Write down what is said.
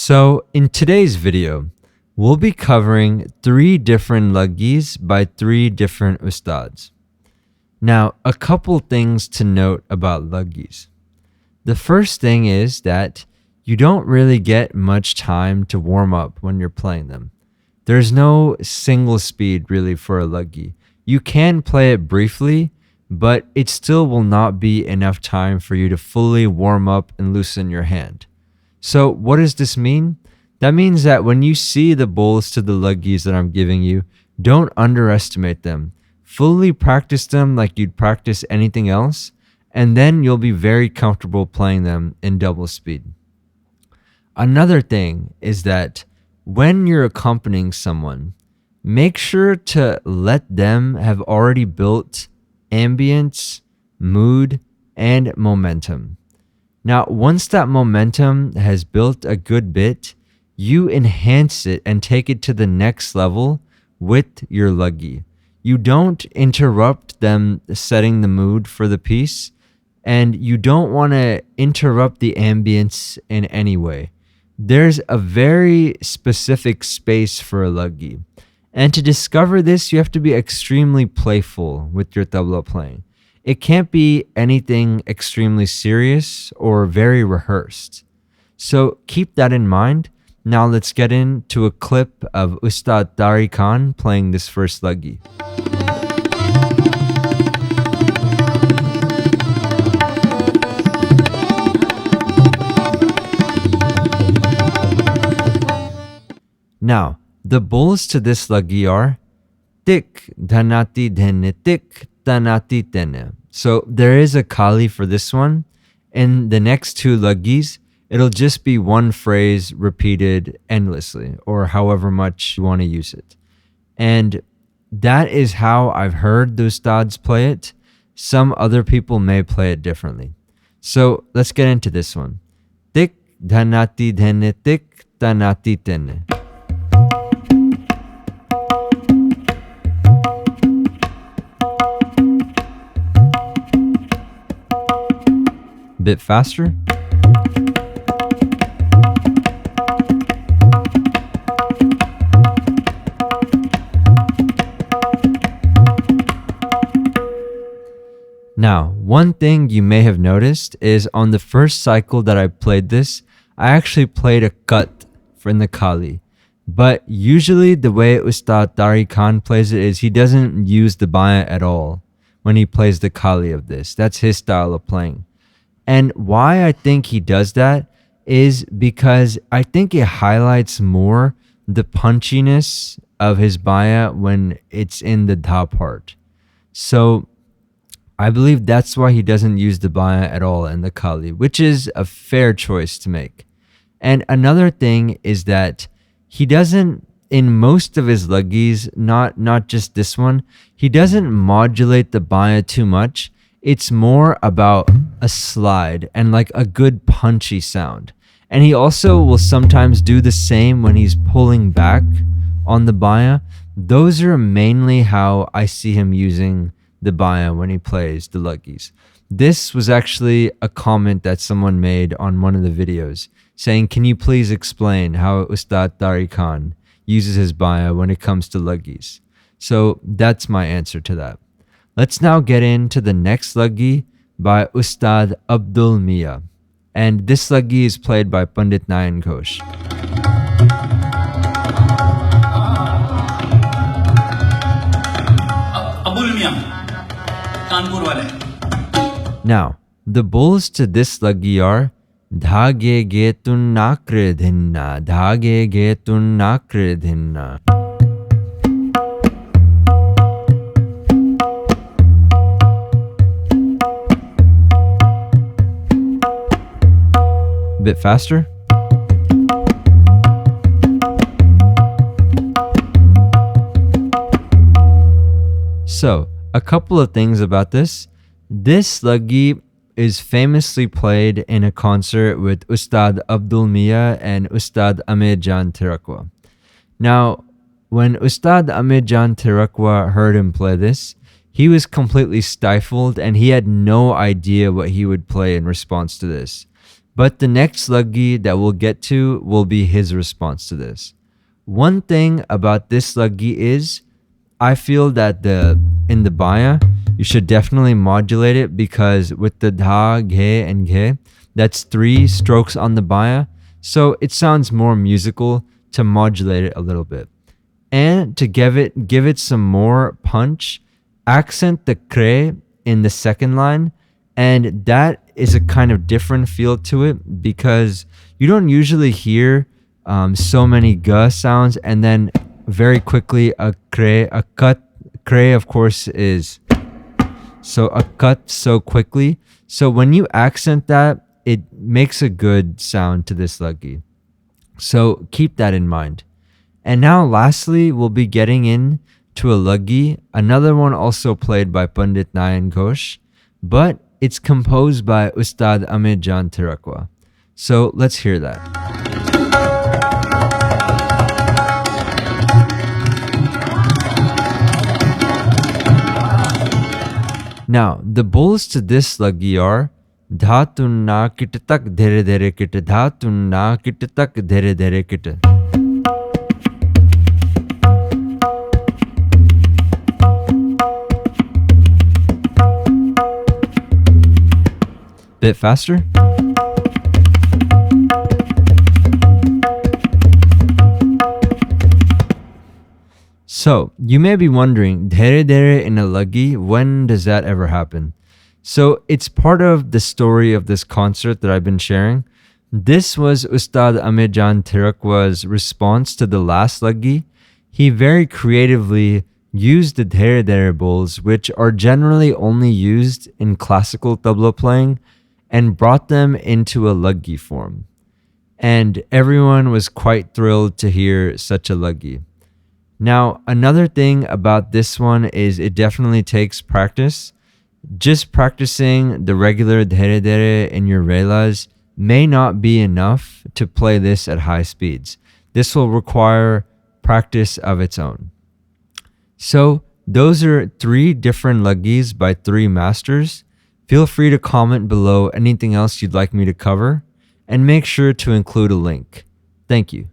So in today's video, we'll be covering 3 different lugies by 3 different ustads. Now, a couple things to note about lugies. The first thing is that you don't really get much time to warm up when you're playing them. There's no single speed really for a lugie. You can play it briefly, but it still will not be enough time for you to fully warm up and loosen your hand. So what does this mean? That means that when you see the bowls to the lugies that I'm giving you, don't underestimate them. Fully practice them like you'd practice anything else, and then you'll be very comfortable playing them in double speed. Another thing is that when you're accompanying someone, make sure to let them have already built ambience, mood, and momentum. Now, once that momentum has built a good bit, you enhance it and take it to the next level with your lugie. You don't interrupt them setting the mood for the piece, and you don't want to interrupt the ambience in any way. There's a very specific space for a lugie. And to discover this, you have to be extremely playful with your tabla playing. It can't be anything extremely serious or very rehearsed. So keep that in mind. Now let's get into a clip of Ustad Dari Khan playing this first lugie. Now, the bowls to this lugie are tik dhanati dhene tik tanati tene. So there is a kali for this one. In the next 2 lugies, it'll just be one phrase repeated endlessly or however much you want to use it. And that is how I've heard the ustads play it. Some other people may play it differently. So let's get into this one. Tik dhanati dhene tik tanati tene. Bit faster. Now, one thing you may have noticed is on the first cycle that I played this, I actually played a cut in the kali. But usually the way Ustad Dari Khan plays it is he doesn't use the baya at all when he plays the kali of this. That's his style of playing. And why I think he does that is because I think it highlights more the punchiness of his baya when it's in the dha part. So I believe that's why he doesn't use the baya at all in the kali, which is a fair choice to make. And another thing is that he doesn't, in most of his lugies, not just this one, he doesn't modulate the baya too much. It's more about a slide and like a good punchy sound. And he also will sometimes do the same when he's pulling back on the baya. Those are mainly how I see him using the baya when he plays the lugies. This was actually a comment that someone made on one of the videos saying, can you please explain how Ustad Dari Khan uses his baya when it comes to lugies? So that's my answer to that. Let's now get into the next lugie by Ustad Abdul Mia. And this lugie is played by Pandit Nayan Ghosh. Now, the bowls to this lugie are dhage getun nakre dhinna, dhage getun nakre dhinna. Bit faster. So, a couple of things about this. This lugie is famously played in a concert with Ustad Abdul Mia and Ustad Amir Jan Tirakwa. Now, when Ustad Amir Jan Tirakwa heard him play this, he was completely stifled and he had no idea what he would play in response to this. But the next luggie that we'll get to will be his response to this. One thing about this luggie is I feel that in the baya, you should definitely modulate it because with the dha, ghe, and ghe, that's 3 strokes on the baya. So it sounds more musical to modulate it a little bit. And to give it some more punch, accent the kre in the second line, and that is a kind of different feel to it because you don't usually hear so many ga sounds and then very quickly a cut. Kre, of course, is so a cut so quickly. So when you accent that, it makes a good sound to this luggie. So keep that in mind. And now lastly, we'll be getting in to a luggie, another one also played by Pandit Nayan Ghosh, but it's composed by Ustad Amit Jan Tirakwa. So let's hear that. Now, the bowls to this luggie are Dhatun na kit tak dhere dhere kit, Dhatun na kit tak dhere dhere kit. Bit faster. So, you may be wondering, dhere dhere in a luggie, when does that ever happen? So, it's part of the story of this concert that I've been sharing. This was Ustad Amit Jan Tirakwa's response to the last luggie. He very creatively used the dhere dhere bowls, which are generally only used in classical tabla playing, and brought them into a luggie form. And everyone was quite thrilled to hear such a luggie. Now, another thing about this one is it definitely takes practice. Just practicing the regular dhere dhere in your relas may not be enough to play this at high speeds. This will require practice of its own. So, those are 3 different luggies by 3 masters. Feel free to comment below anything else you'd like me to cover, and make sure to include a link. Thank you.